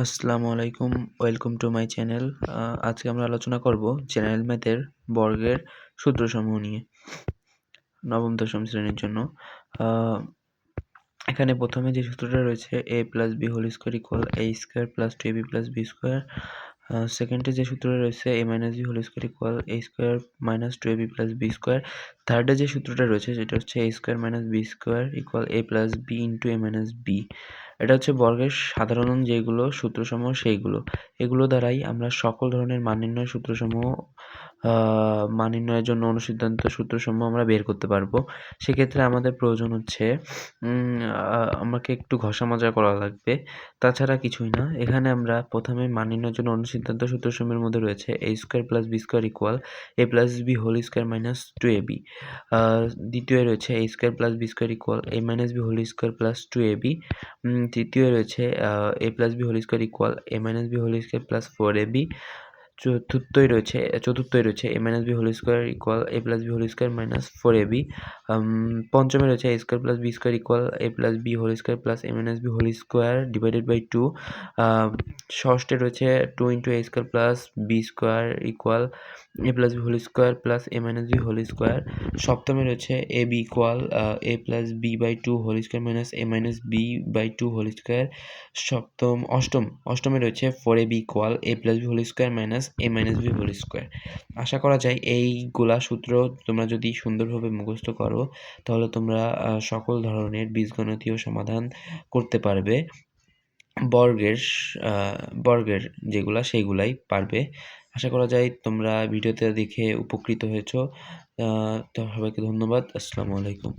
আসসালামু আলাইকুম, welcome to my channel. আজকে আমরা আলোচনা করব জেনারেল ম্যাথের বর্গের সূত্রসমূহ নিয়ে নবম দশম শ্রেণীর জন্য। এখানে প্রথমে যে সূত্রটা রয়েছে a plus B whole square equal a square plus 2ab plus B square. সেকেন্ডে যে সূত্রটা রয়েছে a minus B whole square equal a square minus 2ab plus B square. থার্ডে যে সূত্রটা রয়েছে সেটা হচ্ছে a square minus b square equal a plus b into a minus b. এটা হচ্ছে বর্গের সাধারণ যেগুলো সূত্রসমূহ সেইগুলো। এগুলো দ্বারাই আমরা সকল ধরনের মান নির্ণয়ের সূত্রসমূহ মান নির্ণয়ের জন্য অনুসিদ্ধান্ত সূত্রসমূহ আমরা বের করতে পারবো। সেক্ষেত্রে আমাদের প্রয়োজন হচ্ছে আমাকে একটু ঘষা মাজা করা লাগবে, তাছাড়া কিছুই না। এখানে আমরা প্রথমে মান নির্ণয়ের জন্য অনুসিদ্ধান্ত সূত্রসমূহের মধ্যে রয়েছে a square plus B square equal a plus B whole square minus 2ab। দ্বিতীয় রয়েছে a square plus B square equal a minus B whole square plus 2ab। তৃতীয় রয়েছে a plus B whole square equal a minus B whole square plus 4ab। চতুর্থই রয়েছে a minus B whole square equal a plus B whole square minus 4ab। পঞ্চমে রয়েছে a square plus B square equal a plus B whole square plus a minus B whole square divided by 2। ষষ্ঠে রয়েছে 2 into a square plus B square equal a plus B whole square plus a minus B whole square. সপ্তমে রয়েছে a b equal a plus b by 2 whole square minus a minus b by 2 whole square. অষ্টমে রয়েছে 4ab equal a plus B whole square minus a minus B whole square. আশা করা যায় এইগুলা সূত্র তোমরা যদি সুন্দরভাবে মুখস্থ করো তাহলে তোমরা সকল ধরনের বীজগণিতীয় সমাধান করতে পারবে। বর্গের যেগুলা সেইগুলাই পারবে। আশা করা যায় তোমরা ভিডিওতে দেখে উপকৃত হয়েছো। তো সবাইকে ধন্যবাদ। আসসালামু আলাইকুম।